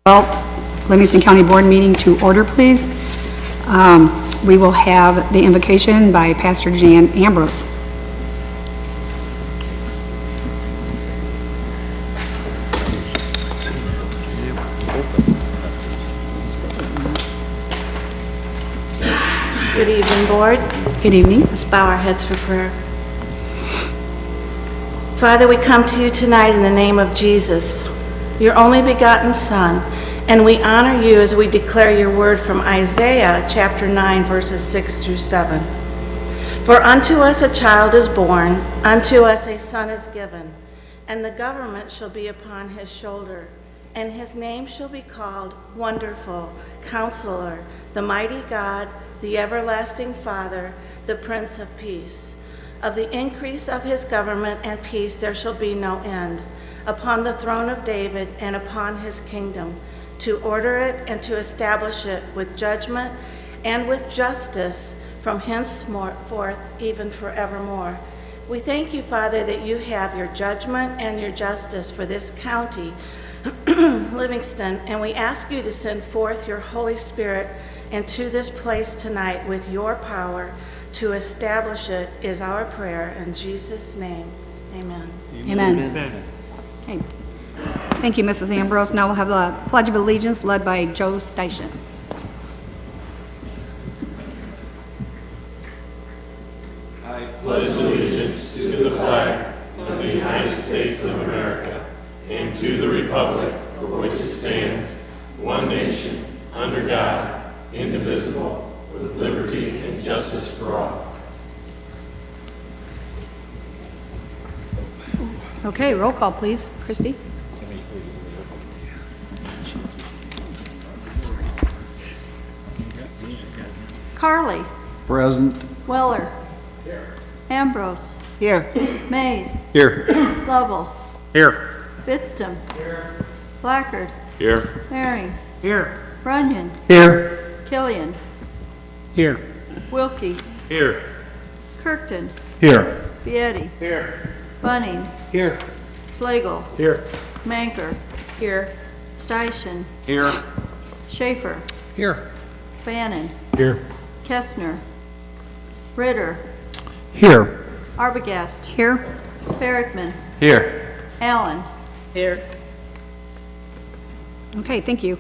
12th Livingston County Board meeting to order, please. We will have the invocation by Pastor Jan Ambrose. Good evening, Board. Good evening. Let's bow our heads for prayer. Father, we come to you tonight in the name of Jesus, your only begotten Son, and we honor you as we declare your word from Isaiah chapter 9, verses 6 through 7. For unto us a child is born, unto us a son is given, and the government shall be upon his shoulder, and his name shall be called Wonderful, Counselor, the Mighty God, the Everlasting Father, the Prince of Peace. Of the increase of his government and peace there shall be no end, upon the throne of David and upon his kingdom, to order it and to establish it with judgment and with justice from henceforth even forevermore. We thank you, Father, that you have your judgment and your justice for this county, Livingston, and we ask you to send forth your Holy Spirit into this place tonight with your power to establish it is our prayer. In Jesus' name, amen. Amen. Amen. Okay. Thank you, Mrs. Ambrose. Now we'll have the Pledge of Allegiance led by Joe Steichen. I pledge allegiance to the flag of the United States of America and to the republic for which it stands, one nation, under God, indivisible, with liberty and justice for all. Okay, roll call, please. Christy? Carly. Present. Weller. Here. Ambrose. Here. Mays. Here. Lovell. Here. Fitztum. Here. Blackard. Here. Herring. Here. Runyon. Here. Killian. Here. Wilkie. Here. Kirkton. Here. Vietti. Here. Bunning. Here. Slagle. Here. Manker. Here. Steichen. Here. Schaefer. Here. Fannin. Here. Kestner. Ritter. Here. Arbogast. Here. Ferrickman. Here. Allen. Here. Okay, thank you.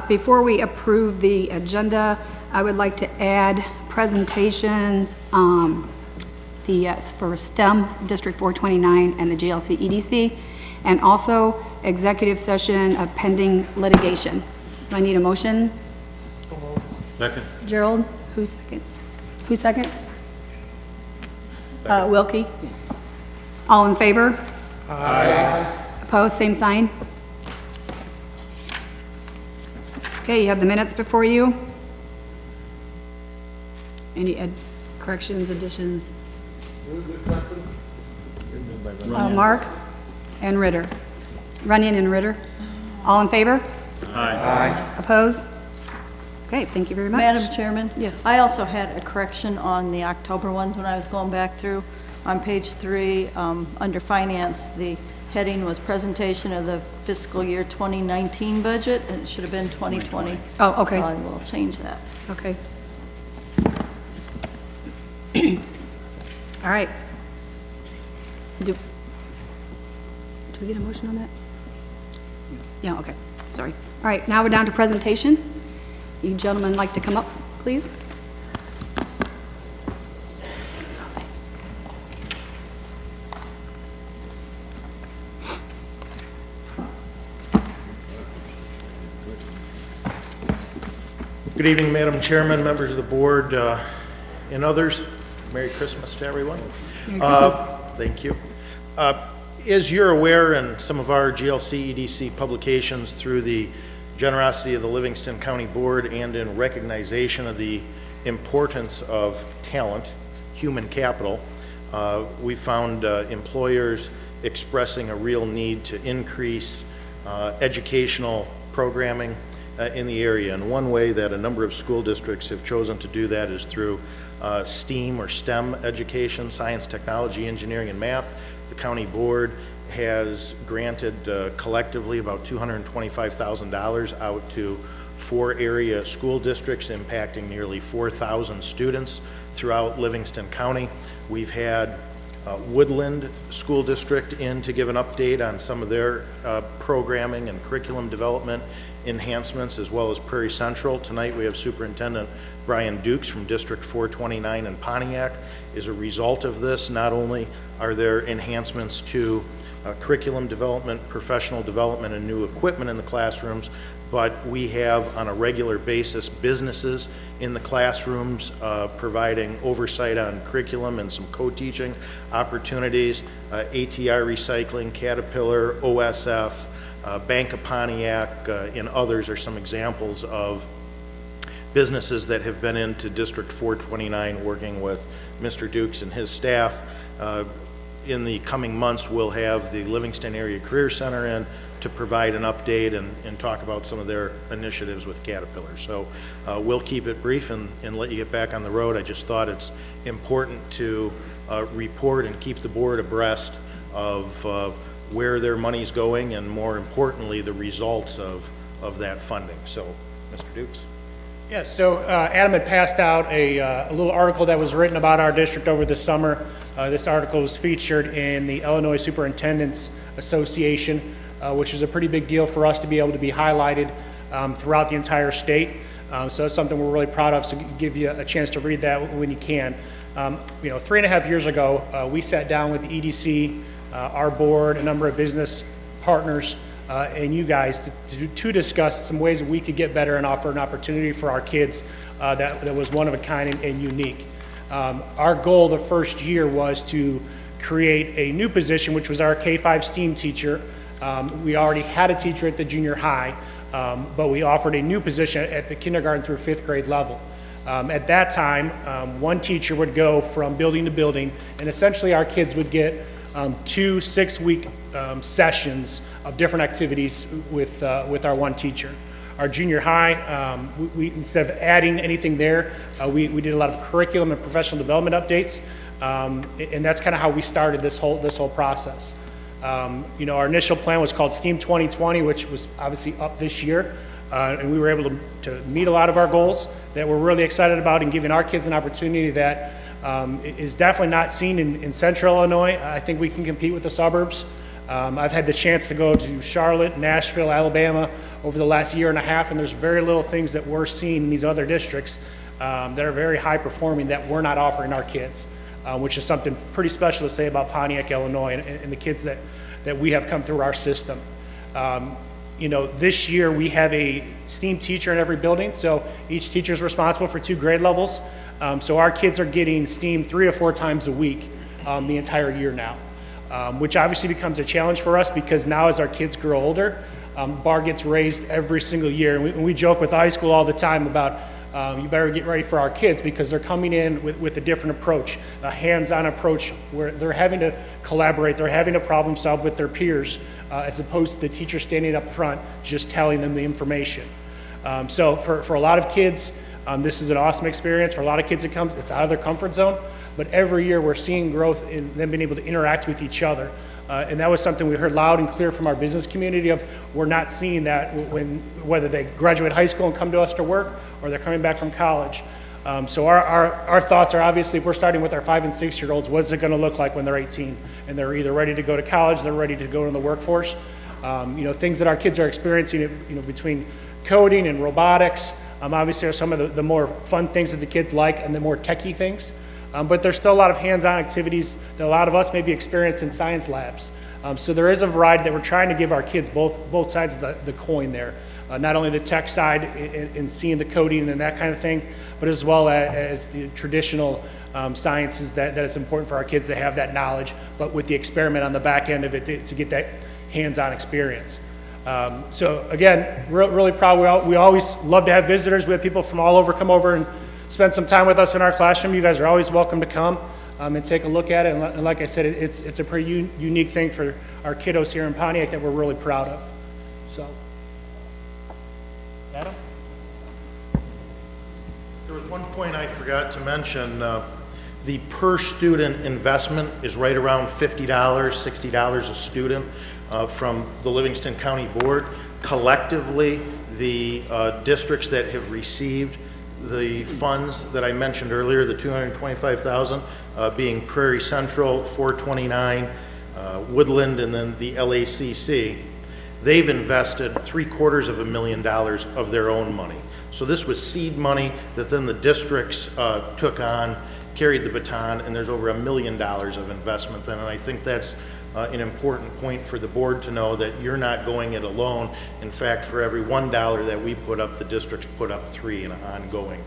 Before we approve the agenda, I would like to add presentations for STEM District 429 and the GLC EDC, and also executive session of pending litigation. Do I need a motion? Second. Gerald, who's second? Who's second? Wilkie. All in favor? Aye. Opposed, same sign? Okay, you have the minutes before you. Any corrections, additions? Mark and Ritter. Runyon and Ritter. All in favor? Aye. Opposed? Okay, thank you very much. Madam Chairman? Yes. I also had a correction on the October ones when I was going back through. On page 3, under Finance, the heading was Presentation of the Fiscal Year 2019 Budget, and it should have been 2020. Oh, okay. So I will change that. Okay. All right. Do we get a motion on that? Yeah, okay, sorry. All right, now we're down to presentation. You gentlemen like to come up, please? Good evening, Madam Chairman, members of the board, and others. Merry Christmas to everyone. Merry Christmas. Thank you. As you're aware, in some of our GLC EDC publications, through the generosity of the Livingston County Board and in recognition of the importance of talent, human capital, we found employers expressing a real need to increase educational programming in the area. And one way that a number of school districts have chosen to do that is through STEAM or STEM education, science, technology, engineering, and math. the county board has granted collectively about $225,000 out to 4 area school districts impacting nearly 4,000 students throughout Livingston County. We've had Woodland School District in to give an update on some of their programming and curriculum development enhancements, as well as Prairie Central. Tonight we have Superintendent Brian Dukes from District 429 in Pontiac. As a result of this, not only are there enhancements to curriculum development, professional development, and new equipment in the classrooms, but we have on a regular basis businesses in the classrooms providing oversight on curriculum and some co-teaching opportunities. ATR Recycling, Caterpillar, OSF, Bank of Pontiac, and others are some examples of businesses that have been into District 429 working with Mr. Dukes and his staff. In the coming months, we'll have the Livingston Area Career Center in to provide an update and talk about some of their initiatives with Caterpillar. So we'll keep it brief and let you get back on the road. I just thought it's important to report and keep the board abreast of where their money's going, and more importantly, the results of that funding. So, Mr. Dukes. Yeah, so Adam had passed out a little article that was written about our district over the summer. This article was featured in the Illinois Superintendents Association, which is a pretty big deal for us to be able to be highlighted throughout the entire state. So that's something we're really proud of, so give you a chance to read that when you can. 3.5 years ago, we sat down with the EDC, our board, a number of business partners, and you guys to discuss some ways that we could get better and offer an opportunity for our kids that was one of a kind and unique. Our goal the first year was to create a new position, which was our K-5 STEAM teacher. We already had a teacher at the junior high, but we offered a new position at the kindergarten through 5th grade level. At that time, one teacher would go from building to building, and essentially our kids would get 2 6-week sessions of different activities with our one teacher. Our junior high, we instead of adding anything there, we did a lot of curriculum and professional development updates, and that's kind of how we started this whole process. Our initial plan was called STEAM 2020, which was obviously up this year, and we were able to meet a lot of our goals that we're really excited about, and giving our kids an opportunity that is definitely not seen in central Illinois. I think we can compete with the suburbs. I've had the chance to go to Charlotte, Nashville, Alabama over the last year and a half, and there's very little things that we're seeing in these other districts that are very high performing that we're not offering our kids, which is something pretty special to say about Pontiac, Illinois, and the kids that we have come through our system. This year we have a STEAM teacher in every building, so each teacher is responsible for 2 grade levels. So our kids are getting STEAM 3 or 4 times a week the entire year now, which obviously becomes a challenge for us because now as our kids grow older, bar gets raised every single year. And we joke with high school all the time about you better get ready for our kids because they're coming in with a different approach, a hands-on approach where they're having to collaborate, they're having to problem solve with their peers as opposed to the teacher standing up front just telling them the information. So for a lot of kids, this is an awesome experience. For a lot of kids, it's out of their comfort zone, but every year we're seeing growth in them being able to interact with each other. And that was something we heard loud and clear from our business community of we're not seeing that whether they graduate high school and come to us to work or they're coming back from college. So our thoughts are obviously if we're starting with our 5 and 6-year-olds, what's it going to look like when they're 18 and they're either ready to go to college, they're ready to go in the workforce. Things that our kids are experiencing, between coding and robotics, obviously are some of the more fun things that the kids like and the more techie things. But there's still a lot of hands-on activities that a lot of us may be experienced in science labs. So there is a variety that we're trying to give our kids both sides of the coin there. Not only the tech side and seeing the coding and that kind of thing, but as well as the traditional sciences that it's important for our kids to have that knowledge, but with the experiment on the back end of it to get that hands-on experience. So again, really proud. We always love to have visitors. We have people from all over come over and spend some time with us in our classroom. You guys are always welcome to come and take a look at it. And like I said, it's a pretty unique thing for our kiddos here in Pontiac that we're really proud of. So, Adam? There was one point I forgot to mention. The per-student investment is right around $50, $60 a student from the Livingston County Board. Collectively, the districts that have received the funds that I mentioned earlier, the $225,000, being Prairie Central, 429, Woodland, and then the LACC, they've invested $750,000 of their own money. So this was seed money that then the districts took on, carried the baton, and there's over $1 million of investment then. And I think that's an important point for the board to know, that you're not going it alone. In fact, for every $1 that we put up, the districts put up 3 in an ongoing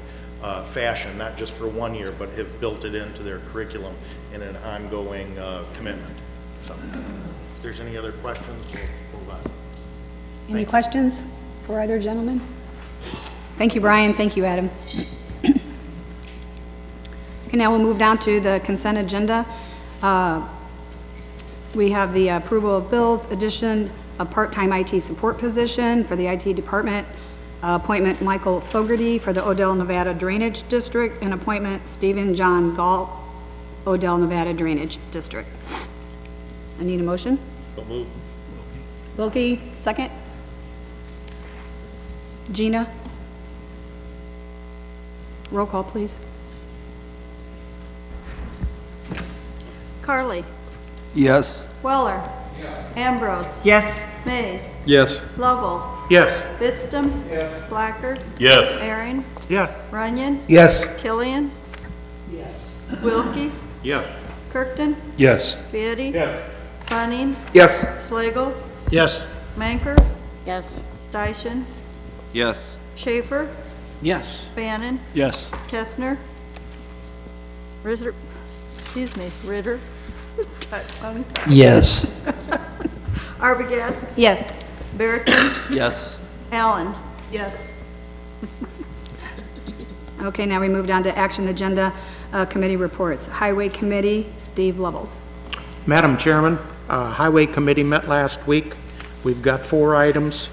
fashion, not just for 1 year, but have built it into their curriculum in an ongoing commitment. So if there's any other questions, we'll move on. Any questions for either gentleman? Thank you, Brian. Thank you, Adam. Okay, now we'll move down to the consent agenda. We have the approval of bills, addition of part-time IT support position for the IT department, appointment Michael Fogarty for the Odell, Nevada Drainage District, and appointment Stephen John Galt, Odell, Nevada Drainage District. I need a motion. So moved. Wilkie, second. Gina? Roll call, please. Carly. Yes. Weller. Ambrose. Yes. Mays. Yes. Lovell. Yes. Bitstam. Blackard. Yes. Aaron. Yes. Runyon. Yes. Killian. Yes. Wilkie. Yes. Kirkton. Yes. Fieri. Yes. Bunning. Yes. Slagle. Yes. Manker. Yes. Steichen. Yes. Schaefer. Yes. Bannon. Yes. Kestner. Ritter. Excuse me, Ritter. Yes. Arbogast. Yes. Barrington. Yes. Allen. Yes. Okay, now we move down to action agenda committee reports. Highway Committee, Steve Lovell. Madam Chairman, Highway Committee met last week. We've got 4 items.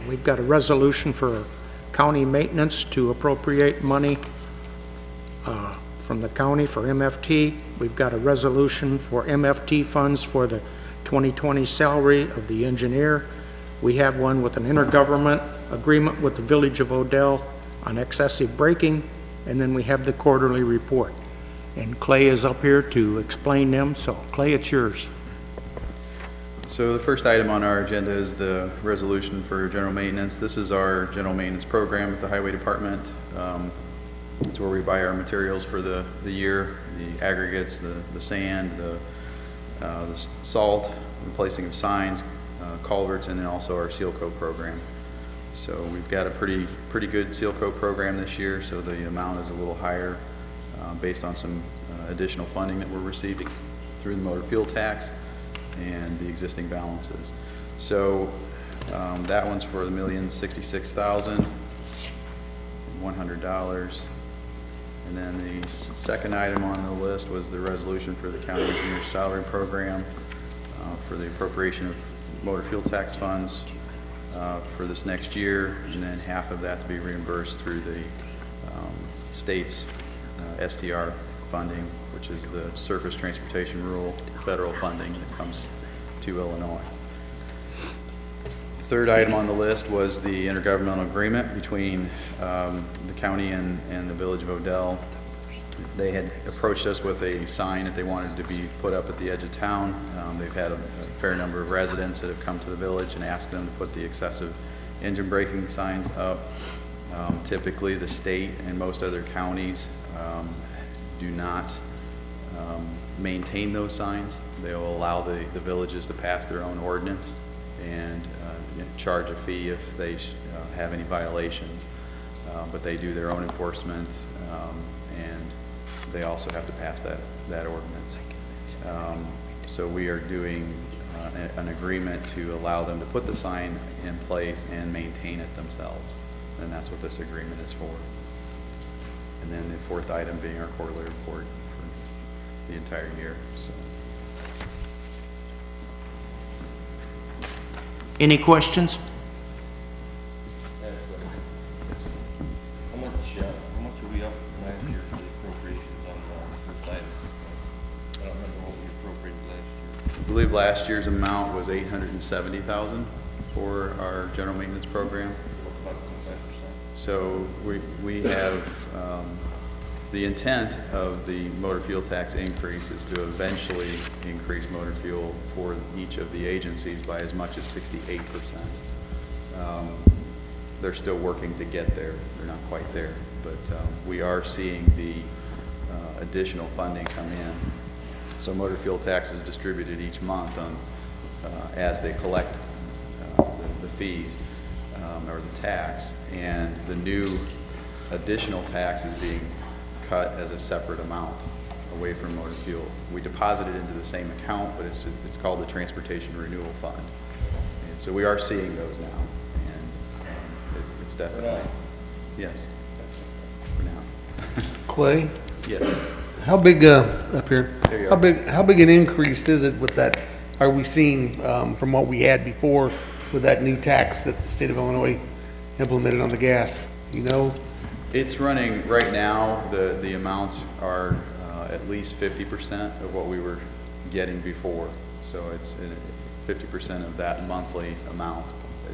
We've got a resolution for county maintenance to appropriate money from the county for MFT. We've got a resolution for MFT funds for the 2020 salary of the engineer. We have one with an intergovernment agreement with the Village of Odell on excessive braking, and then we have the quarterly report. And Clay is up here to explain them, so Clay, it's yours. So the first item on our agenda is the resolution for general maintenance. This is our general maintenance program at the Highway Department. It's where we buy our materials for the year, the aggregates, the sand, the salt, replacing of signs, culverts, and then also our seal coat program. So we've got a pretty good seal coat program this year, so the amount is a little higher based on some additional funding that we're receiving through the motor fuel tax and the existing balances. So that one's for the $1,066,100. And then the second item on the list was the resolution for the county engineer's salary program for the appropriation of motor fuel tax funds for this next year, and then half of that to be reimbursed through the state's STR funding, which is the Surface Transportation Rule federal funding that comes to Illinois. The third item on the list was the intergovernmental agreement between the county and the Village of Odell. They had approached us with a sign that they wanted to be put up at the edge of town. They've had a fair number of residents that have come to the village and asked them to put the excessive engine braking signs up. Typically, the state and most other counties do not maintain those signs. They will allow the villages to pass their own ordinance and charge a fee if they have any violations. But they do their own enforcement, and they also have to pass that ordinance. So we are doing an agreement to allow them to put the sign in place and maintain it themselves. And that's what this agreement is for. And then the fourth item being our quarterly report for the entire year. So. Any questions? How much are we up last year for the appropriations on the first item? believe last year's amount was $870,000 for our general maintenance program. So we have, the intent of the motor fuel tax increase is to eventually increase motor fuel for each of the agencies by as much as 68%. They're still working to get there. They're not quite there, but we are seeing the additional funding come in. So motor fuel tax is distributed each month on, as they collect the fees or the tax, and the new additional tax is being cut as a separate amount away from motor fuel. We deposit it into the same account, but it's called the Transportation Renewal Fund. And so we are seeing those now, and it's definitely, yes, for now. Clay, Yes. how big, up here, There you how are. how big an increase is it with that, are we seeing, from what we had before with that new tax that the state of Illinois implemented on the gas, you know? It's running, right now, the amounts are at least 50% of what we were getting before. So it's 50% of that monthly amount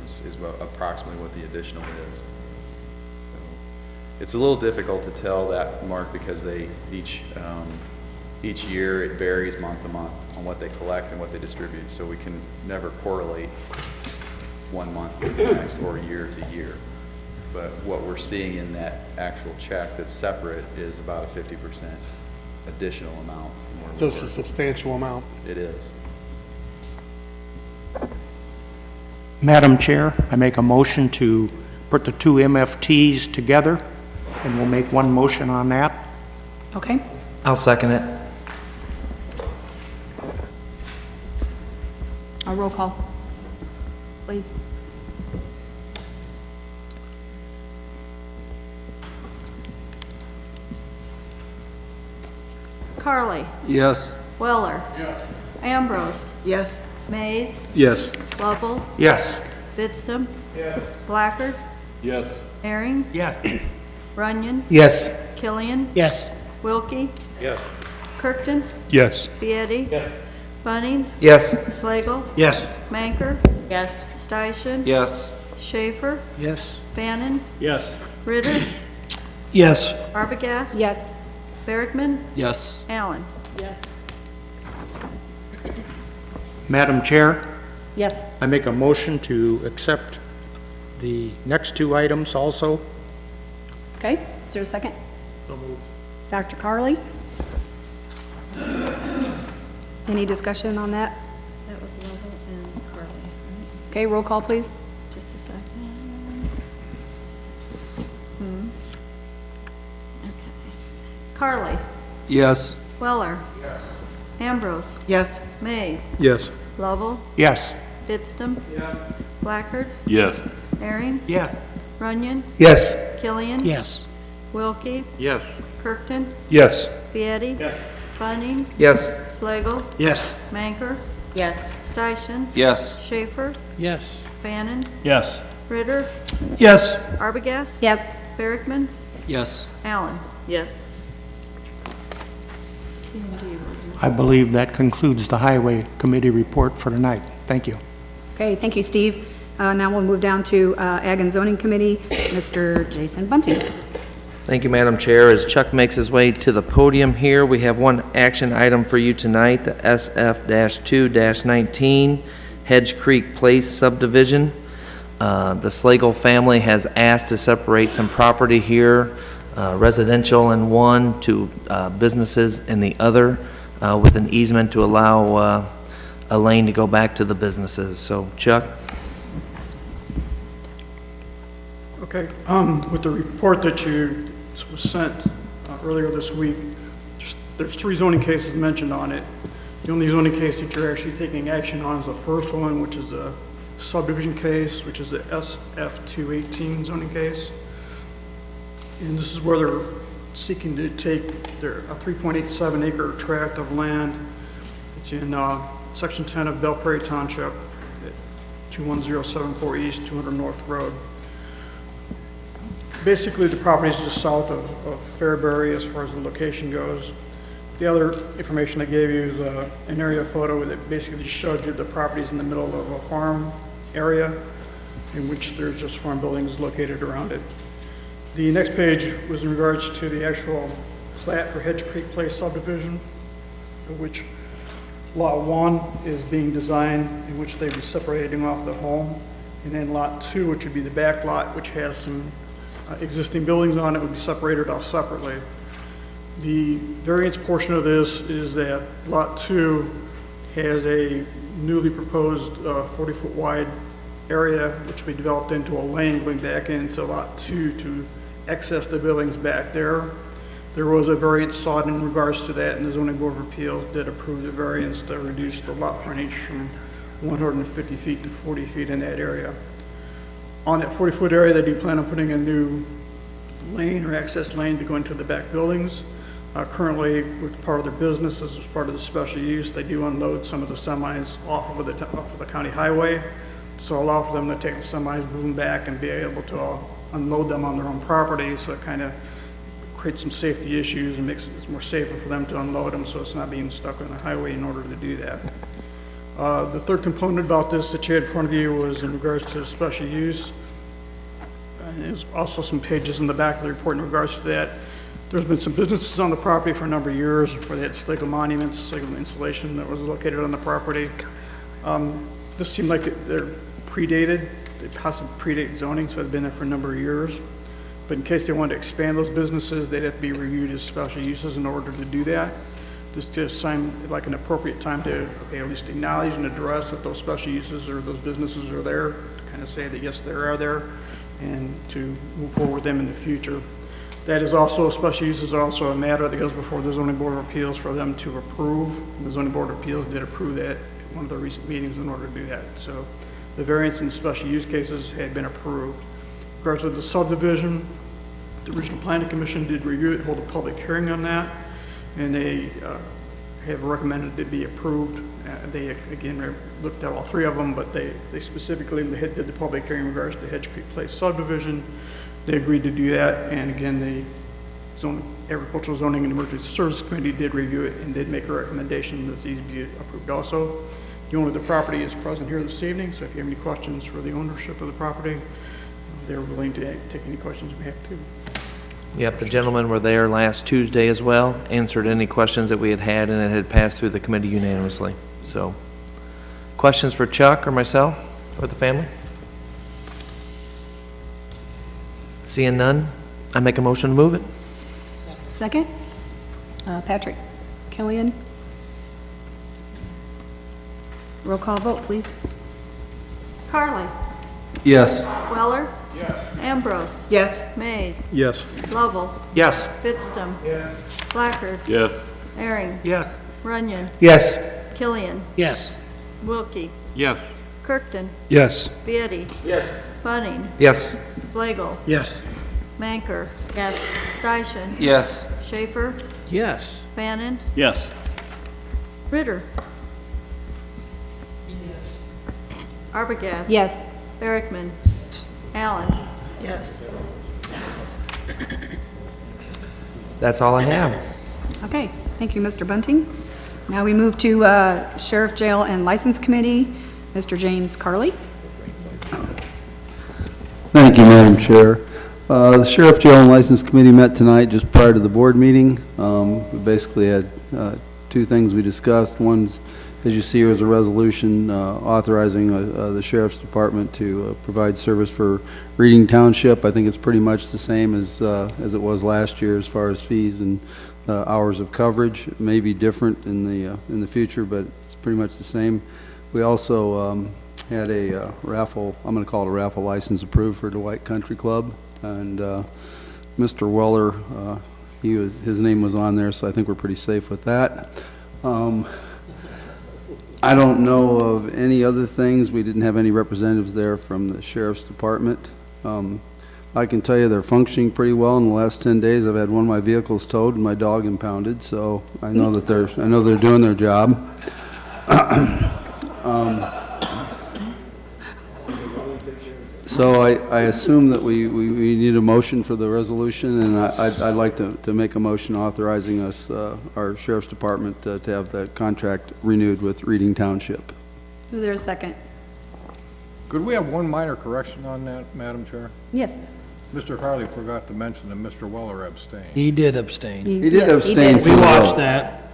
is approximately what the additional is. So it's a little difficult to tell that, Mark, because each year it varies month to month on what they collect and what they distribute. So we can never correlate one month to the next or year to year. But what we're seeing in that actual check that's separate is about a 50% additional amount. From where So we it's a were. substantial amount. It is. Madam Chair, I make a motion to put the two MFTs together, and we'll make one motion on that. Okay, I'll second it. a roll call, please. Carly. Yes. Weller. Ambrose. Yes. Mays. Yes. Lovell. Yes. Vidstem. Blackard. Yes. Herring. Yes. Runyon. Yes. Killian. Yes. Wilkie. Yes. Kirkton. Yes. Vieti. Bunning. Yes. Slagle. Yes. Manker. Yes. Steichen. Yes. Schaefer. Yes. Fannin. Yes. Ritter. Yes. Arbogast. Yes. Bergman. Yes. Allen. Yes. Madam Chair, Yes. I make a motion to accept the next two items also. Okay, is there a second? Dr. Carly? Any discussion on that? That was Lovell and Carly. Okay, roll call, please. Just a second. Okay. Carly. Yes. Weller. Ambrose. Yes. Mays. Yes. Lovell. Yes. Vidstem. Blackard. Yes. Herring. Yes. Runyon. Yes. Killian. Yes. Wilkie. Yes. Kirkton. Yes. Vieti. Bunning. Yes. Slagle. Yes. Manker. Yes. Steichen. Yes. Schaefer. Yes. Fannin. Yes. Ritter. Yes. Arbogast. Yes. Bergman. Yes. Allen. Yes. I believe that concludes the Highway Committee report for tonight. Thank you. Okay, thank you, Steve. Now we'll move down to Ag and Zoning Committee, Mr. Jason Bunting. Thank you, Madam Chair. As Chuck makes his way to the podium here, we have one action item for you tonight, the SF-2-19 Hedge Creek Place subdivision. The Slagle family has asked to separate some property here, residential in one to businesses in the other, with an easement to allow a lane to go back to the businesses. So, Chuck? Okay, with the report that was sent earlier this week, there's 3 zoning cases mentioned on it. The only zoning case that you're actually taking action on is the first one, which is the subdivision case, which is the SF-218 zoning case. And this is where they're seeking to take a 3.87 acre tract of land. It's in Section 10 of Belle Prairie Township, at 21074 East, 200 North Road. Basically, the property is just south of Fairbury as far as the location goes. The other information I gave you is an area photo that basically just showed you the properties in the middle of a farm area in which there's just farm buildings located around it. The next page was in regards to the actual plat for Hedge Creek Place subdivision, of which Lot 1 is being designed, in which they'd be separating off the home, and then Lot 2, which would be the back lot, which has some existing buildings on it, would be separated off separately. The variance portion of this is that Lot 2 has a newly proposed 40-foot wide area, which will be developed into a lane going back into Lot 2 to access the buildings back there. There was a variance sought in regards to that, and the Zoning Board of Appeals did approve the variance to reduce the lot frontage from 150 feet to 40 feet in that area. On that 40-foot area, they do plan on putting a new lane or access lane to go into the back buildings. Currently, with part of their business, as part of the special use, they do unload some of the semis off of the county highway. So allow for them to take the semis, move them back, and be able to unload them on their own property. So it kind of creates some safety issues and makes it more safer for them to unload them, so it's not being stuck on the highway in order to do that. The third component about this that you had in front of you was in regards to special use. And there's also some pages in the back of the report in regards to that. There's been some businesses on the property for a number of years where they had Schlegel monuments, Schlegel installation that was located on the property. This seemed like they're predated. They possibly predate zoning, so it's been there for a number of years. But in case they wanted to expand those businesses, they'd have to be reviewed as special uses in order to do that. This just seemed like an appropriate time to at least acknowledge and address that those special uses or those businesses are there, to kind of say that yes, they are there, and to move forward with them in the future. That is also, special uses are also a matter that goes before the Zoning Board of Appeals for them to approve. The Zoning Board of Appeals did approve that at one of the recent meetings in order to do that. So the variance in special use cases had been approved. In regards to the subdivision, the Regional Planning Commission did review it, hold a public hearing on that, and they have recommended it be approved. They, again, looked at all three of them, but they specifically did the public hearing in regards to Hedge Creek Place subdivision. They agreed to do that, and again, the Agricultural Zoning and Emergency Services Committee did review it and did make a recommendation that these be approved also. The owner of the property is present here this evening, so if you have any questions for the ownership of the property, they're willing to take any questions you may have too. Yep, the gentlemen were there last Tuesday as well, answered any questions that we had had, and it had passed through the committee unanimously. So, questions for Chuck or myself or the family? Seeing none, I make a motion to move it. Second? Patrick. Killian? Roll call vote, please. Carly. Yes. Weller. Yes. Ambrose. Yes. Mays. Yes. Lovell. Yes. Fitstum. Yes. Blackard. Yes. Herring. Yes. Runyon. Yes. Killian. Yes. Wilkie. Yes. Kirkton. Yes. Vieti. Yes. Bunning. Yes. Slagle. Yes. Manker. Yes. Steichen. Yes. Schaefer. Yes. Fannin. Yes. Ritter. Arbogast. Yes. Barrickman. Allen. Yes. That's all I have. Okay, thank you, Mr. Bunting. Now we move to Sheriff, Jail, and License Committee, Mr. James Carley. Thank you, Madam Chair. The Sheriff, Jail, and License Committee met tonight just prior to the board meeting. We basically had two things we discussed. One's, as you see here, is a resolution authorizing the Sheriff's Department to provide service for Reading Township. I think it's pretty much the same as it was last year as far as fees and hours of coverage. It may be different in the future, but it's pretty much the same. We also had a raffle, I'm going to call it a raffle license approved for Dwight Country Club, and Mr. Weller, his name was on there, so I think we're pretty safe with that. I don't know of any other things. We didn't have any representatives there from the Sheriff's Department. I can tell you they're functioning pretty well. In the last 10 days, I've had one of my vehicles towed and my dog impounded, so I know that they're doing their job. So I assume that we need a motion for the resolution, and I'd like to make a motion authorizing us, our sheriff's department, to have the contract renewed with Reading Township. Is there a second? Could we have one minor correction on that, Madam Chair? Yes. Mr. Harley forgot to mention that Mr. Weller abstained. He did abstain. He did Yes, abstain. did. from We the watched vote. that.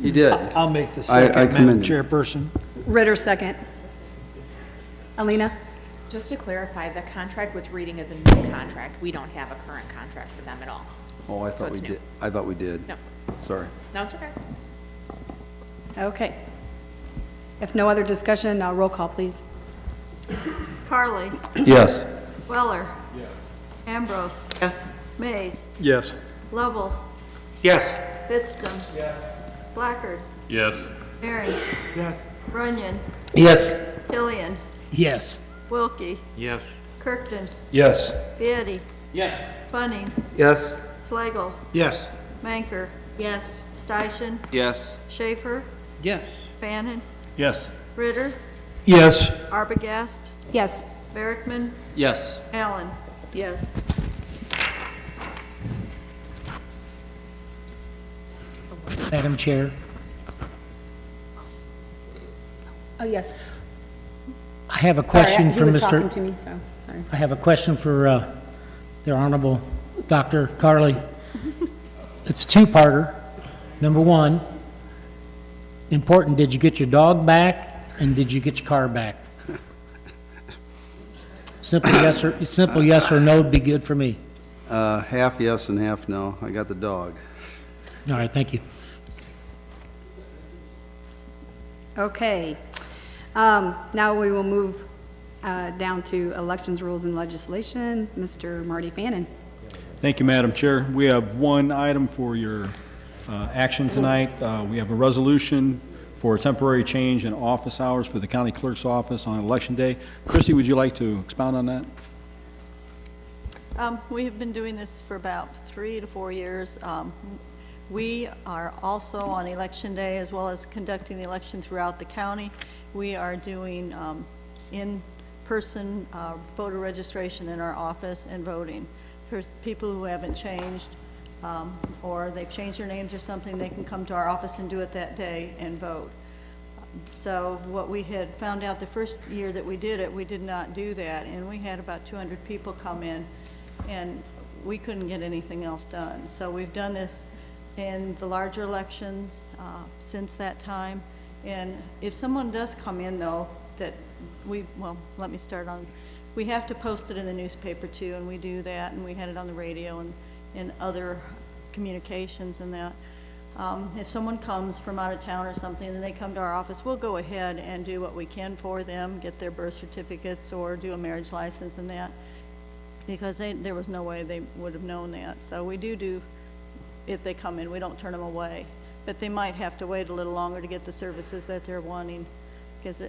He did. I'll make the I second, commend Madam him. Chairperson. Ritter, second. Alina? Just to clarify, the contract with Reading is a new contract. We don't have a current contract with them at all. Oh, I So thought we it's new. did. I thought we did. No, Sorry. no, it's okay. Okay. If no other discussion, roll call, please. Carly, Yes. Weller. Ambrose. Yes. Mays. Yes. Lovell. Yes. Pittston. Blackard. Yes. Aaron. Yes. Runyon. Yes. Killian. Yes. Wilkie. Yes. Kirkton. Yes. Vieti. Yes. Bunning. Yes. Slagle. Yes. Manker. Yes. Steichen. Yes. Schaefer. Yes. Fannin. Yes. Ritter. Yes. Arbogast. Yes. Barrickman. Yes. Allen. Yes. Madam Chair, Oh, yes. I have a question for He was talking Mr. to me, so, sorry. I have a question for the Honorable Dr. Carly. It's a two-parter. Number one, important, did you get your dog back, and did you get your car back? Simple yes or no would be good for me. Half yes and half no. I got the dog. All right, thank you. Okay. Now we will move down to elections, rules, and legislation. Mr. Marty Fannin. Thank you, Madam Chair. We have one item for your action tonight. We have a resolution for a temporary change in office hours for the county clerk's office on Election Day. Chrissy, would you like to expound on that? We have been doing this for about 3 to 4 years. We are also on Election Day, as well as conducting the election throughout the county. We are doing in-person voter registration in our office and voting. For people who haven't changed, or they've changed their names or something, they can come to our office and do it that day and vote. So what we had found out the first year that we did it, we did not do that, and we had about 200 people come in, and we couldn't get anything else done. So we've done this in the larger elections since that time. And if someone does come in, though, that well, let me start on, we have to post it in the newspaper too, and we do that, and we had it on the radio and other communications and that. If someone comes from out of town or something and they come to our office, we'll go ahead and do what we can for them, get their birth certificates or do a marriage license and that, because there was no way they would have known that. So we do, if they come in, we don't turn them away. But they might have to wait a little longer to get the services that they're wanting, because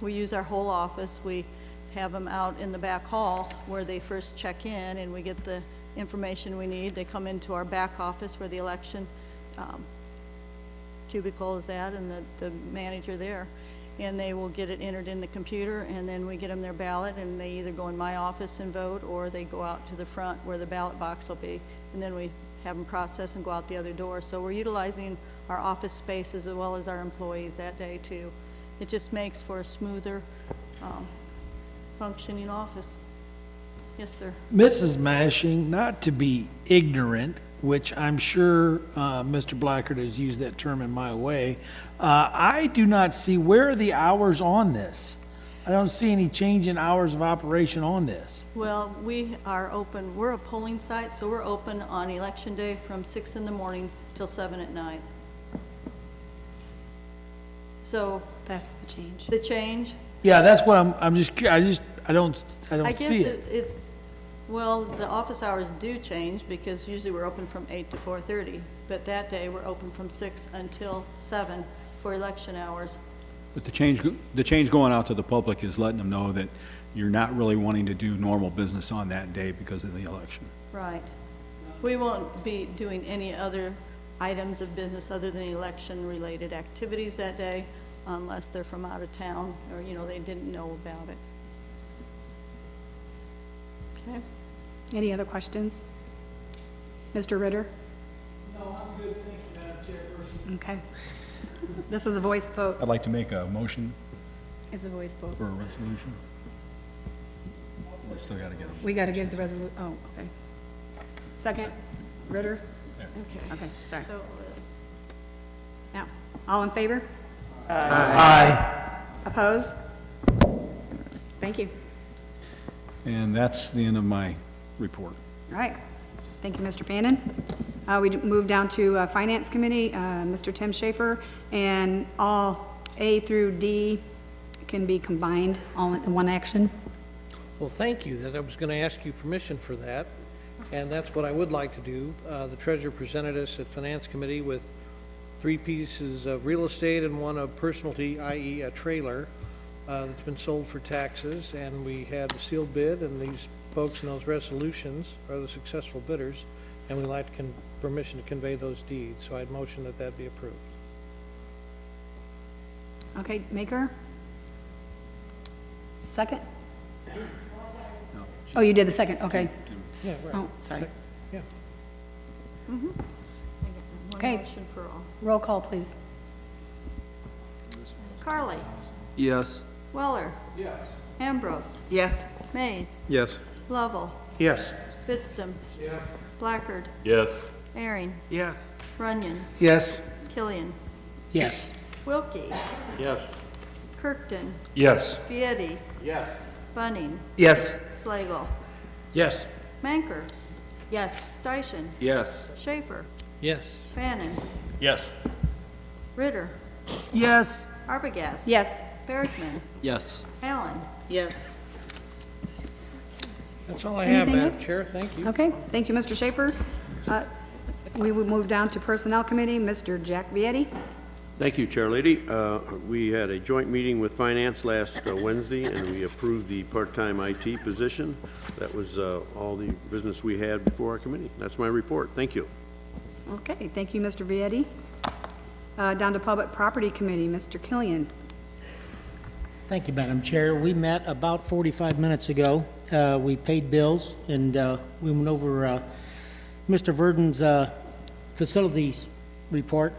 we use our whole office. We have them out in the back hall where they first check in, and we get the information we need. They come into our back office where the election cubicle is at, and the manager there, and they will get it entered in the computer, and then we get them their ballot, and they either go in my office and vote, or they go out to the front where the ballot box will be, and then we have them process and go out the other door. So we're utilizing our office space as well as our employees that day too. It just makes for a smoother functioning office. Yes, sir. Mrs. Mashing, not to be ignorant, which I'm sure Mr. Blackard has used that term in my way, I do not see, where are the hours on this? I don't see any change in hours of operation on this. Well, we are open, we're a polling site, so we're open on Election Day from 6 in the morning till 7 at night. So. That's the change. The change? Yeah, that's what I don't I see guess it. it's, well, the office hours do change because usually we're open from 8 to 4:30, but that day we're open from 6 until 7 for election hours. But the change going out to the public is letting them know that you're not really wanting to do normal business on that day because of the election. Right. We won't be doing any other items of business other than election-related activities that day unless they're from out of town or, they didn't know about it. Okay. Any other questions? Mr. Ritter? No, I'm good, thank you, Madam Chairperson. Okay. This is a voice vote. I'd like to make a motion It's a voice vote. for a resolution. We still got to get a... We got to get the resolution. Oh, okay. Second, Ritter? Okay. Okay, sorry. So Liz. Now, all in favor? Aye. Opposed? Thank you. And that's the end of my report. All right. Thank you, Mr. Fannin. We move down to Finance Committee, Mr. Tim Schaefer, and all A through D can be combined all in one action. Well, thank you. That I was going to ask you permission for that, and that's what I would like to do. The treasurer presented us at Finance Committee with 3 pieces of real estate and 1 of personalty, i.e. a trailer that's been sold for taxes, and we had a sealed bid, and these folks in those resolutions are the successful bidders, and we'd like permission to convey those deeds. So I'd motion that that be approved. Okay, Maker? Second? Oh, you did the second, okay. Yeah, right. Oh, sorry. Yeah. One Okay. motion for all. Roll call, please. Carly. Yes. Weller. Yes. Ambrose. Yes. Mays. Yes. Lovell. Yes. Fitstum. Blackard. Yes. Aaron. Yes. Runyon. Yes. Killian. Yes. Wilkie. Yes. Kirkton. Yes. Vieti. Yes. Bunning. Yes. Slagle. Yes. Manker. Yes. Steichen. Yes. Schaefer. Yes. Fannin. Yes. Ritter. Yes. Arbogast. Yes. Bergman. Yes. Allen. Yes. That's all I have, Anything Madam else? Chair. Thank you. Okay, thank you, Mr. Schaefer. We will move down to Personnel Committee, Mr. Jack Vieti. Thank you, Chair Lady. We had a joint meeting with Finance last Wednesday, and we approved the part-time IT position. That was all the business we had before our committee. That's my report. Thank you. Okay, thank you, Mr. Vieti. Down to Public Property Committee, Mr. Killian. Thank you, Madam Chair. We met about 45 minutes ago. We paid bills, and we went over Mr. Verdon's facilities report.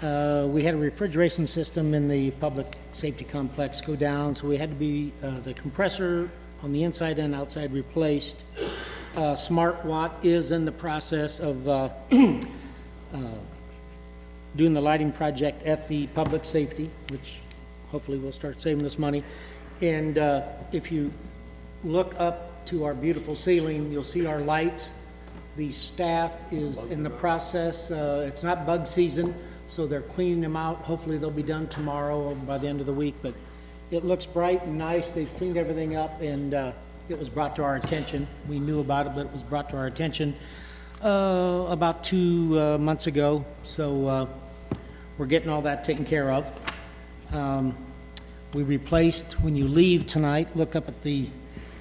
We had a refrigeration system in the public safety complex go down, so we had to be the compressor on the inside and outside replaced. Smart Watt is in the process of doing the lighting project at the public safety, which hopefully will start saving us money. And if you look up to our beautiful ceiling, you'll see our lights. The staff is in the process. It's not bug season, so they're cleaning them out. Hopefully they'll be done tomorrow or by the end of the week, but it looks bright and nice. They've cleaned everything up, and it was brought to our attention. We knew about it, but it was brought to our attention about 2 months ago. So we're getting all that taken care of. We replaced, when you leave tonight, look up at the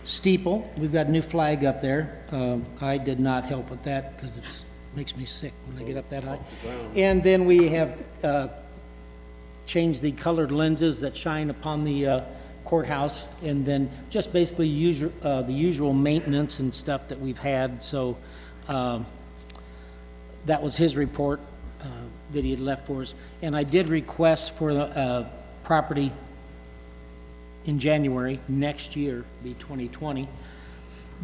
steeple. We've got a new flag up there. I did not help with that because it makes me sick when I get up that high. And then we have changed the colored lenses that shine upon the courthouse, and then just basically the usual maintenance and stuff that we've had. So that was his report that he had left for us. And I did request for the property in January next year, be 2020.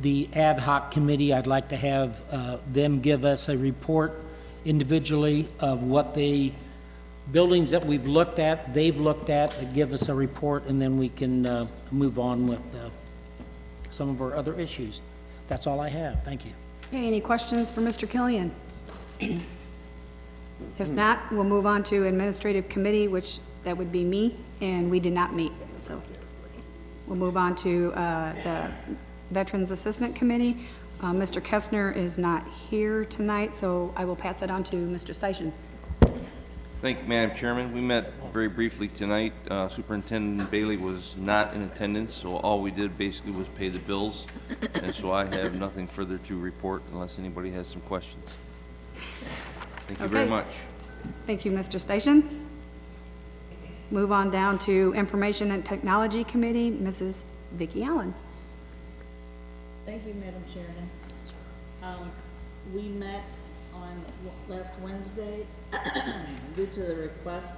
The ad hoc committee, I'd like to have them give us a report individually of what the buildings that we've looked at, they've looked at, give us a report, and then we can move on with some of our other issues. That's all I have. Thank you. Okay, any questions for Mr. Killian? If not, we'll move on to Administrative Committee, which that would be me, and we did not meet, so. We'll move on to the Veterans Assistant Committee. Mr. Kestner is not here tonight, so I will pass it on to Mr. Steichen. Thank you, Madam Chairman. We met very briefly tonight. Superintendent Bailey was not in attendance, so all we did basically was pay the bills, and so I have nothing further to report unless anybody has some questions. Thank you very much. Thank you, Mr. Steichen. Move on down to Information and Technology Committee, Mrs. Vicki Allen. Thank you, Madam Chairman. We met on last Wednesday due to the request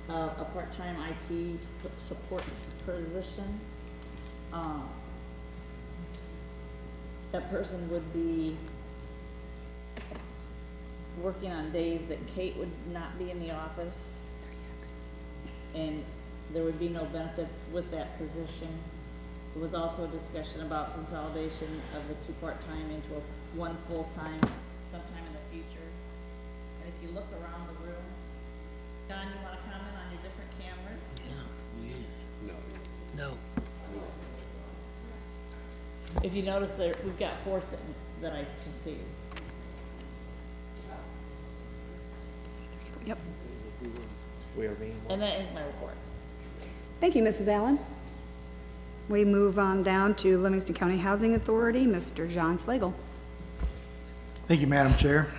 of a part-time IT support position. That person would be working on days that Kate would not be in the office, and there would be no benefits with that position. There was also a discussion about consolidation of the 2 part-time into one full-time sometime in the future. And if you look around the room, Don, you want to comment on your different cameras? No. If you notice there, we've got 4 sitting that I can see. Yep. And that is my report. Thank you, Mrs. Allen. We move on down to Livingston County Housing Authority, Mr. John Slagle. Thank you, Madam Chair.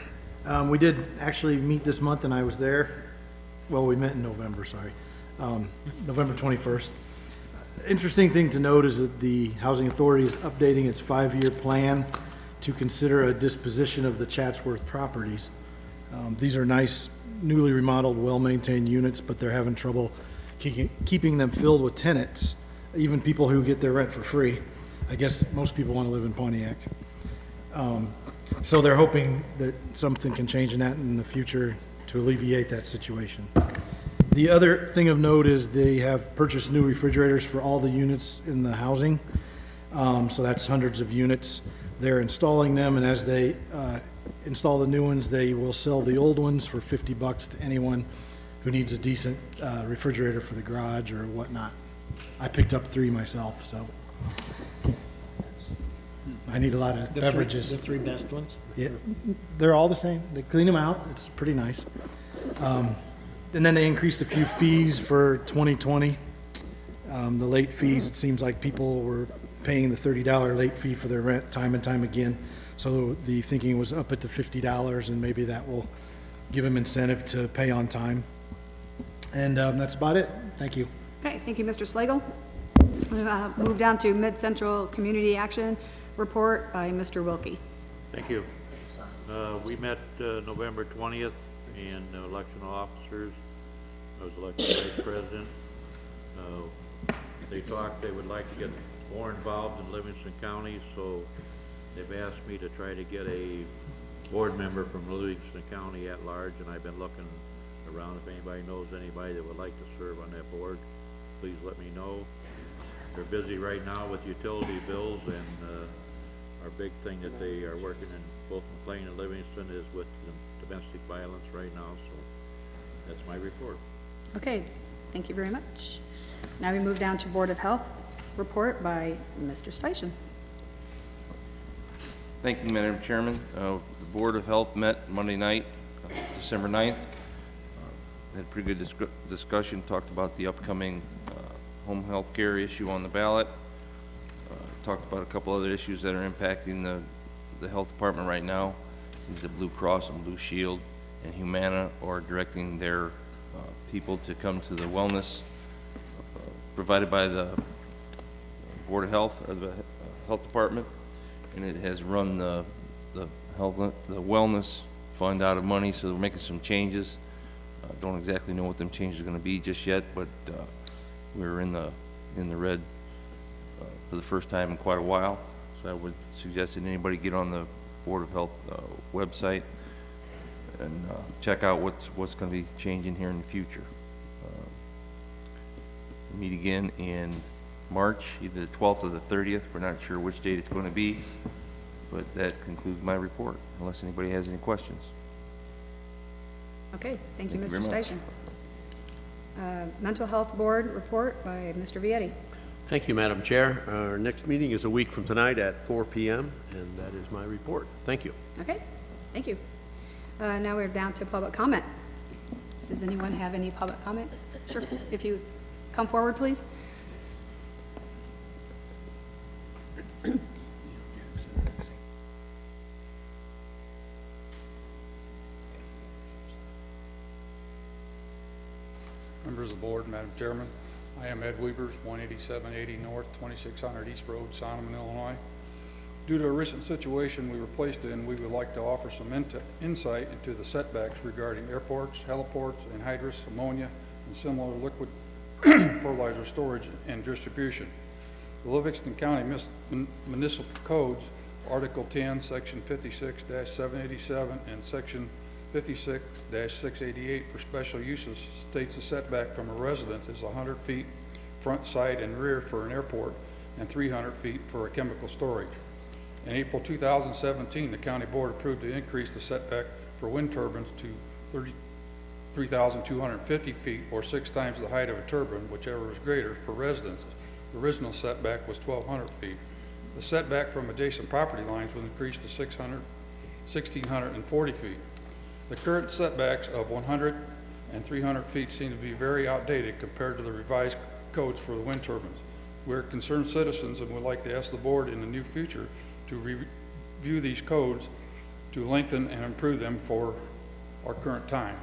We did actually meet this month, and I was there. Well, we met in November, sorry. November 21st. Interesting thing to note is that the Housing Authority is updating its 5-year plan to consider a disposition of the Chatsworth properties. These are nice, newly remodeled, well-maintained units, but they're having trouble keeping them filled with tenants, even people who get their rent for free. I guess most people want to live in Pontiac. So they're hoping that something can change in that in the future to alleviate that situation. The other thing of note is they have purchased new refrigerators for all the units in the housing. So that's hundreds of units. They're installing them, and as they install the new ones, they will sell the old ones for $50 to anyone who needs a decent refrigerator for the garage or whatnot. I picked up 3 myself, so I need a lot of beverages. The 3 best ones? Yeah, they're all the same. They clean them out. It's pretty nice. And then they increased a few fees for 2020. The late fees, it seems like people were paying the $30 late fee for their rent time and time again. So the thinking was up it to $50, and maybe that will give them incentive to pay on time. And that's about it. Thank you. Okay, thank you, Mr. Slagle. We move down to Mid-Central Community Action Report by Mr. Wilkie. Thank you. We met November 20th, and election officers. I was elected vice president. They talked, they would like to get more involved in Livingston County, so they've asked me to try to get a board member from Livingston County at large, and I've been looking around. If anybody knows anybody that would like to serve on that board, please let me know. They're busy right now with utility bills, and our big thing that they are working in both McLean and Livingston is with domestic violence right now, so that's my report. Okay, thank you very much. Now we move down to Board of Health report by Mr. Station. Thank you, Madam Chairman. The Board of Health met Monday night, December 9th. Had a pretty good discussion, talked about the upcoming home health care issue on the ballot. Talked about a couple other issues that are impacting the health department right now. Seems that Blue Cross and Blue Shield and Humana are directing their people to come to the wellness provided by the Board of Health or the health department, and it has run the wellness fund out of money, so they're making some changes. Don't exactly know what them changes are going to be just yet, but we're in the red for the first time in quite a while. So I would suggest that anybody get on the Board of Health website and check out what's going to be changing here in the future. We meet again in March, either the 12th or the 30th. We're not sure which date it's going to be, but that concludes my report, unless anybody has any questions. Okay, thank you, Thank Mr. you very much. Station. Mental Health Board report by Mr. Vietti. Thank you, Madam Chair. Our next meeting is a week from tonight at 4 p.m., and that is my report. Thank you. Okay, thank you. Now we're down to public comment. Does anyone have any public comment? Sure, if you come forward, please. Members of the board, Madam Chairman, I am Ed Weavers, 18780 North, 2600 East Road, Sonoma, Illinois. Due to a recent situation we were placed in, we would like to offer some insight into the setbacks regarding airports, heliports, anhydrous, ammonia, and similar liquid fertilizer storage and distribution. The Livingston County Municipal Codes, Article 10, Section 56-787, and Section 56-688 for special uses states a setback from a residence is 100 feet front, side, and rear for an airport and 300 feet for a chemical storage. In April 2017, the county board approved to increase the setback for wind turbines to 33,250 feet, or 6 times the height of a turbine, whichever is greater, for residences. The original setback was 1,200 feet. The setback from adjacent property lines was increased to 1,640 feet. The current setbacks of 100 and 300 feet seem to be very outdated compared to the revised codes for the wind turbines. We're concerned citizens and would like to ask the board in the near future to review these codes to lengthen and improve them for our current time.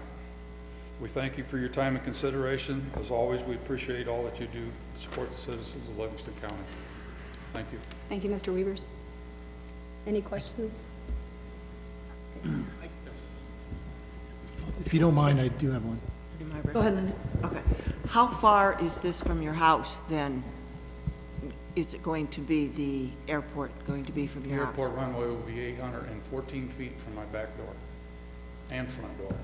We thank you for your time and consideration. As always, we appreciate all that you do to support the citizens of Livingston County. Thank you. Thank you, Mr. Weavers. Any questions? If you don't mind, I do have one. Go ahead, Linda. Okay. How far is this from your house, then? Is it going to be the airport going to be from your house? The airport runway will be 814 feet from my back door and front door.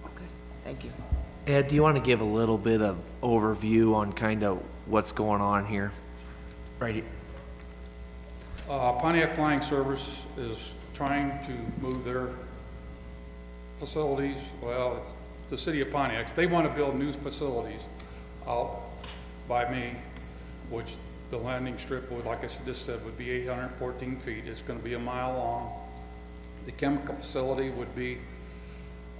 Okay, thank you. Ed, do you want to give a little bit of overview on kind of what's going on here? Right. Pontiac Flying Service is trying to move their facilities, well, it's the city of Pontiac. They want to build new facilities out by me, which the landing strip would, like I just said, would be 814 feet. It's going to be a mile long. The chemical facility would be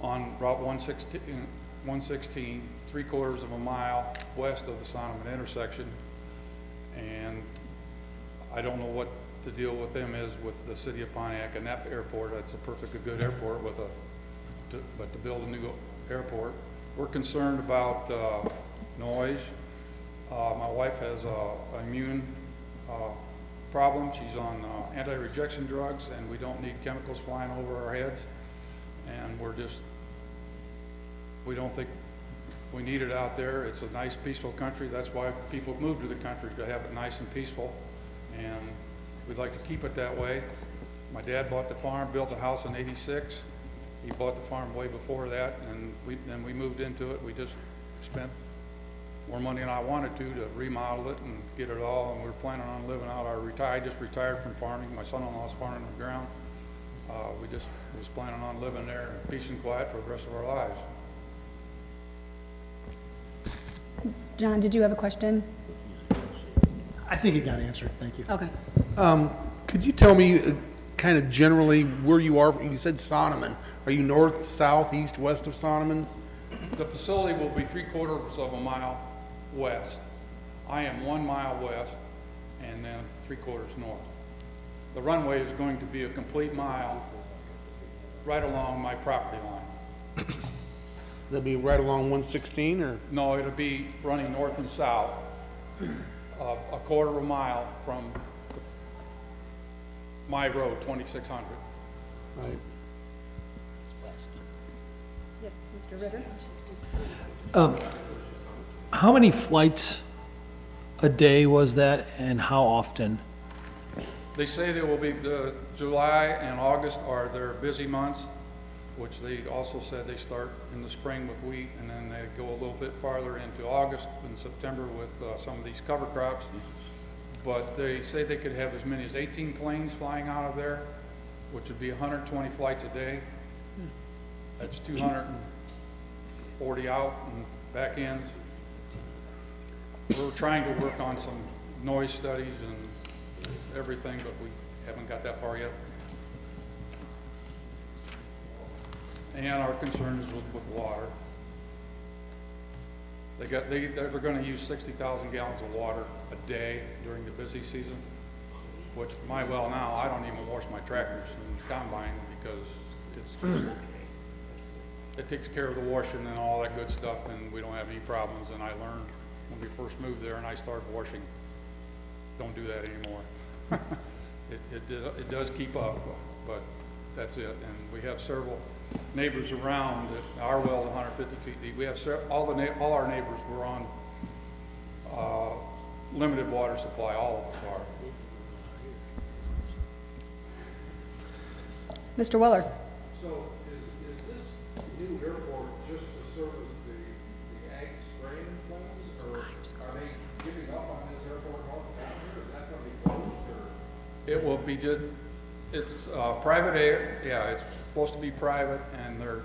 on Route 116, 3/4 of a mile west of the Sonneman intersection. And I don't know what the deal with them is with the city of Pontiac and that airport. That's a perfectly good airport with but to build a new airport. We're concerned about noise. My wife has an immune problem. She's on anti-rejection drugs, and we don't need chemicals flying over our heads. And we don't think we need it out there. It's a nice, peaceful country. That's why people move to the country, to have it nice and peaceful. And we'd like to keep it that way. My dad bought the farm, built a house in '86. He bought the farm way before that, and then we moved into it. We just spent more money than I wanted to remodel it and get it all, and we're planning on living out our I just retired from farming. My son-in-law's farming the ground. We just was planning on living there in peace and quiet for the rest of our lives. John, did you have a question? I think it got answered. Thank you. Okay. Could you tell me kind of generally where you are? You said Sonneman. Are you north, south, east, west of Sonneman? The facility will be 3/4 of a mile west. I am 1 mile west and then 3/4 north. The runway is going to be a complete mile right along my property line. That'll be right along 116, or? No, it'll be running north and south, a 1/4 mile from my road, 2600. Right. Yes, Mr. Ritter. How many flights a day was that, and how often? They say there will be July and August are their busy months, which they also said they start in the spring with wheat, and then they go a little bit farther into August and September with some of these cover crops. But they say they could have as many as 18 planes flying out of there, which would be 120 flights a day. That's 240 out and back ends. We're trying to work on some noise studies and everything, but we haven't got that far yet. And our concern is with water. They're going to use 60,000 gallons of water a day during the busy season, which my well now, I don't even wash my tractors and combine because it's just, it takes care of the washing and all that good stuff, and we don't have any problems. And I learned when we first moved there and I started washing, don't do that anymore. It does keep up, but that's it. And we have several neighbors around that our well's 150 feet deep. We have all our neighbors were on limited water supply. All of us are. Mr. Weller? So is this new airport just to service the ag spraying plants, or are they giving up on this airport altogether? Is that going to be closed, or? It will be just, it's private air, yeah, it's supposed to be private, and they're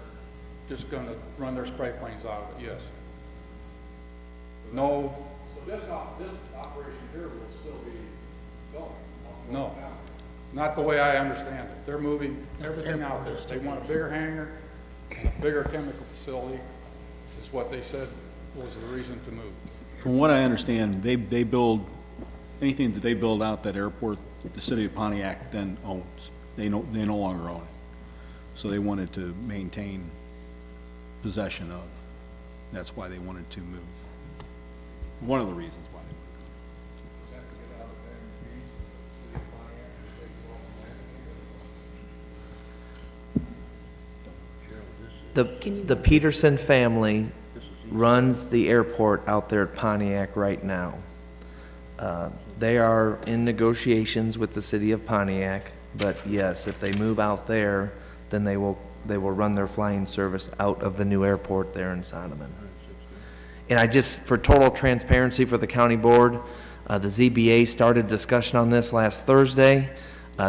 just going to run their spray planes out of it, yes. No. So this operation here will still be going? No, not the way I understand it. They're moving everything out there. They want a bigger hangar and a bigger chemical facility is what they said was the reason to move. From what I understand, they build, anything that they build out that airport, the city of Pontiac then owns. They no longer own it. So they wanted to maintain possession of. That's why they wanted to move. One of the reasons why they wanted to move. The Peterson family runs the airport out there at Pontiac right now. They are in negotiations with the city of Pontiac, but yes, if they move out there, then they will run their flying service out of the new airport there in Solomon. And I just, for total transparency for the county board, the ZBA started discussion on this last Thursday.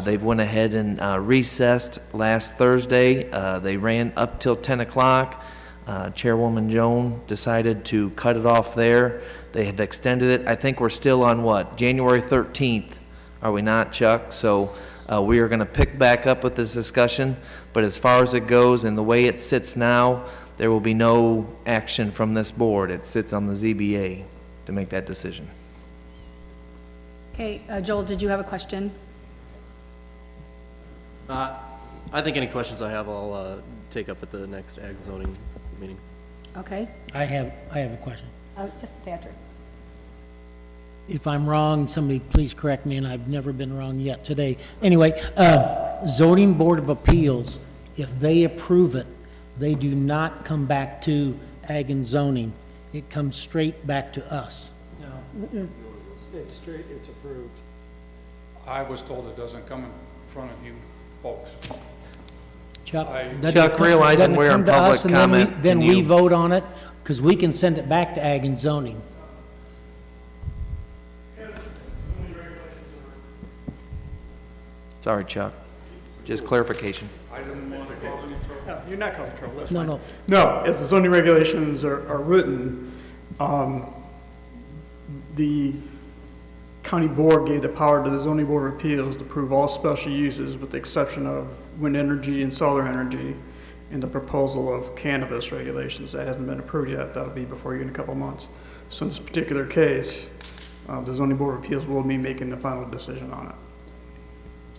They've went ahead and recessed last Thursday. They ran up till 10 o'clock. Chairwoman Joan decided to cut it off there. They have extended it. I think we're still on what, January 13th, are we not, Chuck? So we are going to pick back up with this discussion, but as far as it goes and the way it sits now, there will be no action from this board. It sits on the ZBA to make that decision. Okay, Joel, did you have a question? I think any questions I have, I'll take up at the next ag zoning meeting. Okay. I have a question. Yes, Patrick. If I'm wrong, somebody please correct me, and I've never been wrong yet today. Anyway, zoning board of appeals, if they approve it, they do not come back to ag and zoning. It comes straight back to us. No. It's approved. I was told it doesn't come in front of you folks. Chuck, realizing we're in public comment. Then we vote on it, because we can send it back to ag and zoning. Sorry, Chuck. Just clarification. I didn't want to cause any trouble. No, you're not causing trouble, that's No, fine. no. No, as the zoning regulations are written, the county board gave the power to the zoning board of appeals to approve all special uses with the exception of wind energy and solar energy and the proposal of cannabis regulations. That hasn't been approved yet. That'll be before you in a couple of months. So in this particular case, the zoning board of appeals will be making the final decision on it.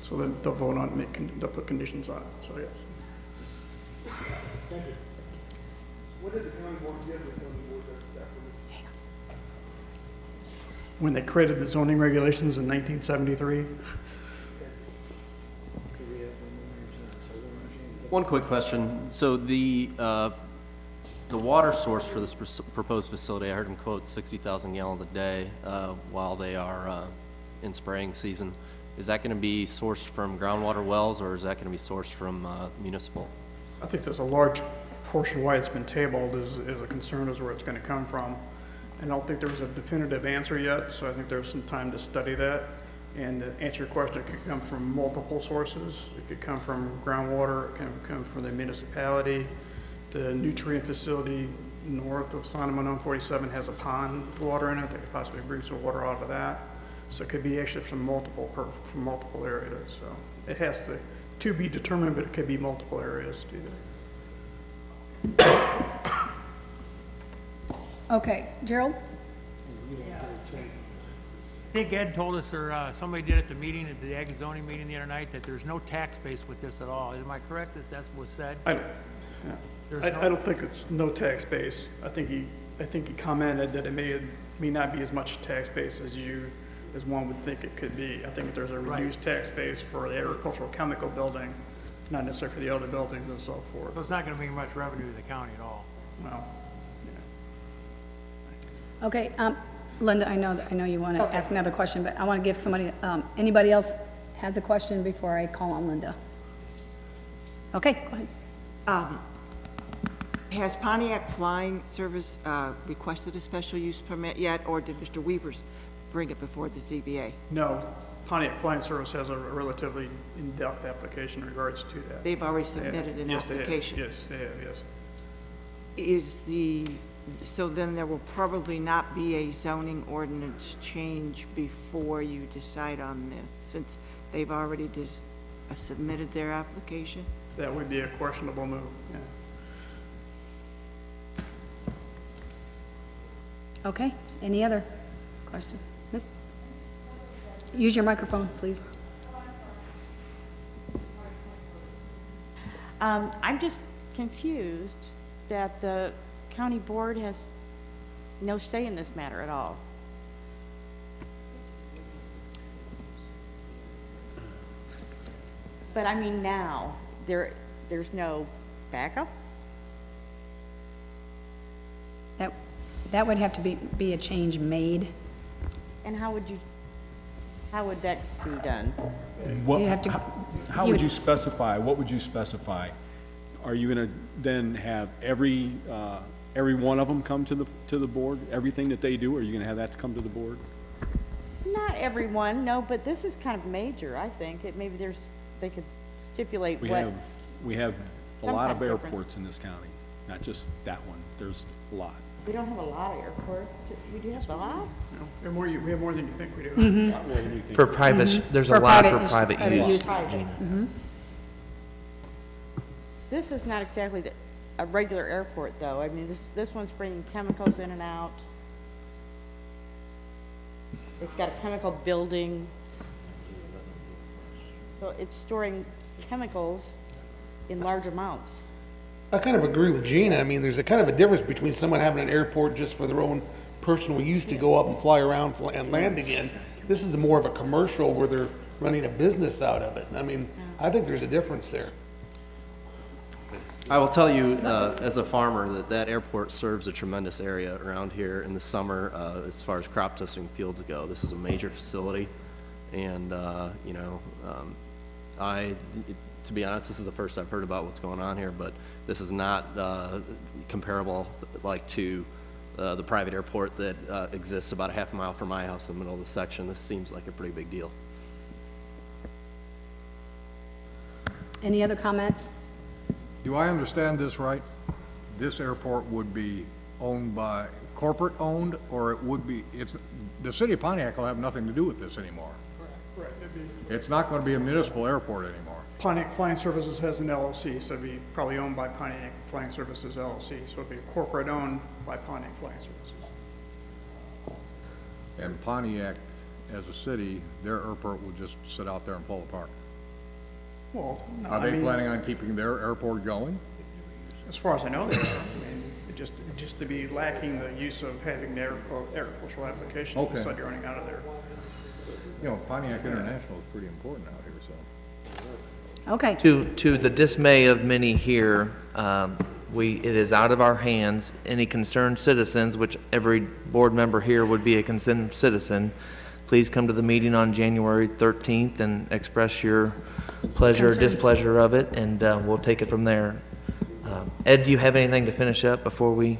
So then they'll vote on it, they'll put conditions on it, so yes. Thank you. What did the county board give the county board that permission? When they created the zoning regulations in 1973. One quick question. So the water source for this proposed facility, I heard him quote 60,000 gallons a day while they are in spraying season. Is that going to be sourced from groundwater wells, or is that going to be sourced from municipal? I think there's a large portion why it's been tabled is a concern as where it's going to come from. And I don't think there was a definitive answer yet, so I think there's some time to study that. And to answer your question, it could come from multiple sources. It could come from groundwater, it can come from the municipality. The nutrient facility north of Solomon on 47 has a pond with water in it. They could possibly bring some water out of that. So it could be actually from multiple areas. So it has to be determined, but it could be multiple areas to do that. Okay, Gerald? I think Ed told us, or somebody did at the meeting, at the ag zoning meeting the other night, that there's no tax base with this at all. Am I correct that that was said? I don't think it's no tax base. I think he commented that it may not be as much tax base as you as one would think it could be. I think there's a reduced tax base for the agricultural chemical building, not necessarily for the other buildings and so forth. So it's not gonna bring much revenue to the county at all. Well, Okay, Linda, I know you want to ask another question, but I want to give somebody, anybody else has a question before I call on Linda? Okay, go ahead. Has Pontiac Flying Service requested a special use permit yet, or did Mr. Weavers bring it before the ZBA? no, Pontiac Flying Service has a relatively in-depth application in regards to that. They've already submitted an Yes, they have. application. Yes, they have, yes. So then there will probably not be a zoning ordinance change before you decide on this, since they've already submitted their application? That would be a questionable move, yeah. Okay, any other questions? Miss? Use your microphone, please. I'm just confused that the county board has no say in this matter at all. But I mean now, there's no backup? That would have to be a change made. And how would that be done? What, You have to- how you would you would- specify, what would you specify? Are you gonna then have every one of them come to the board? Everything that they do, are you gonna have that to come to the board? Not everyone, no, but this is kind of major, I think. Maybe they could stipulate We what. have a Some lot kind of of difference. airports in this county, not just that one. There's a lot. We don't have a lot of airports. We do have a lot? No, we have more than you think we do. Mm-hmm. A lot more than you think. For private, there's a For lot private for use- private private use. use. Private. Mhm. This is not exactly a regular airport, though. I mean, this one's bringing chemicals in and out. It's got a chemical building. So it's storing chemicals in large amounts. I kind of agree with Gina. I mean, there's a kind of a difference between someone having an airport just for their own personal use to go up and fly around and land again. This is more of a commercial where they're running a business out of it. I mean, I think there's a difference there. I will tell you, as a farmer, that airport serves a tremendous area around here in the summer, as far as crop dusting fields go. This is a major facility, and, to be honest, this is the first I've heard about what's going on here, but this is not comparable to the private airport that exists about a half a mile from my house in the middle of the section. This seems like a pretty big deal. Any other comments? Do I understand this right? This airport would be owned by, corporate owned, or it would be, the city of Pontiac will have nothing to do with this anymore. Correct. It's not going to be a municipal airport anymore. Pontiac Flying Services has an LLC, so it'd be probably owned by Pontiac Flying Services LLC. So it'd be corporate owned by Pontiac Flying Services. And Pontiac, as a city, their airport would just sit out there and fall apart. Well, no, Are I they mean, planning on keeping their airport going? as far as I know, they are. I mean, just to be lacking the use of having the agricultural applications, Okay. you said you're running out of there. You know, Pontiac International is pretty important out here, so. Okay. To the dismay of many here, it is out of our hands. Any concerned citizens, which every board member here would be a concerned citizen, please come to the meeting on January 13th and express your pleasure or Concerns. displeasure of it, and we'll take it from there. Ed, do you have anything to finish up before we?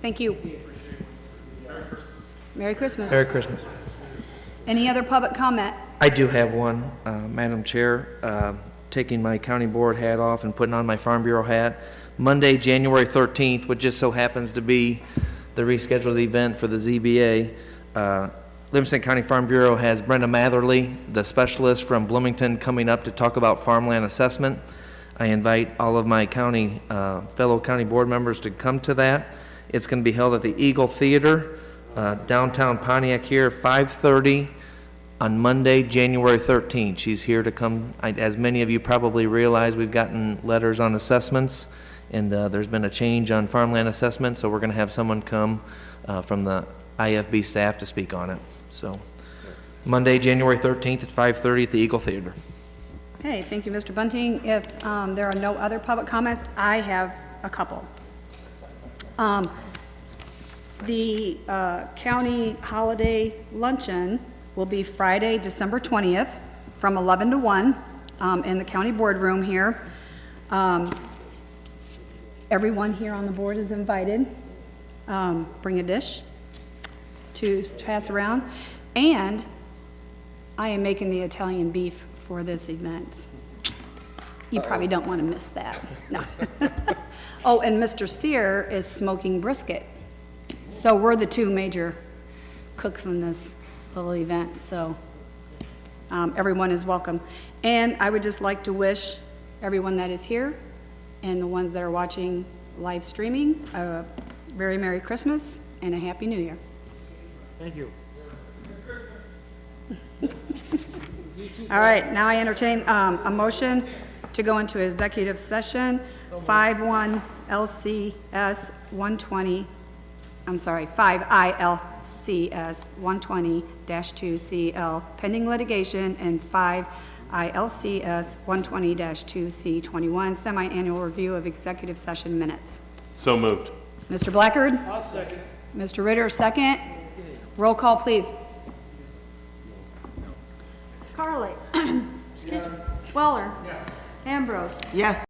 Thank you. Merry Christmas. Merry Christmas. Any other public comment? I do have one, Madam Chair. Taking my county board hat off and putting on my Farm Bureau hat. Monday, January 13th, which just so happens to be the rescheduled event for the ZBA. Livingston County Farm Bureau has Brenda Matherly, the specialist from Bloomington, coming up to talk about farmland assessment. I invite all of my fellow county board members to come to that. It's going to be held at the Eagle Theater, downtown Pontiac here, 5:30 on Monday, January 13th. She's here to come. As many of you probably realize, we've gotten letters on assessments, and there's been a change on farmland assessment, so we're going to have someone come from the IFB staff to speak on it. So Monday, January 13th at 5:30 at the Eagle Theater. Okay, thank you, Mr. Bunting. If there are no other public comments, I have a couple. The county holiday luncheon will be Friday, December 20th, from 11 to 1 in the county boardroom here. Everyone here on the board is invited. Bring a dish to pass around. And I am making the Italian beef for this event. You probably don't want to miss that. No. Oh, and Mr. Sear is smoking brisket. So we're the two major cooks in this little event, so everyone is welcome. And I would just like to wish everyone that is here and the ones that are watching live streaming a very Merry Christmas and a Happy New Year. Thank you. All right, now I entertain a motion to go into executive session, 5 ILCS 120-2CL, pending litigation, and 5 ILCS 120-2C21, semi-annual review of executive session minutes. So moved. Mr. Blackard? I'll second. Mr. Ritter, second. Roll call, please. Carly? Excuse me. Weller? Ambrose? Yes.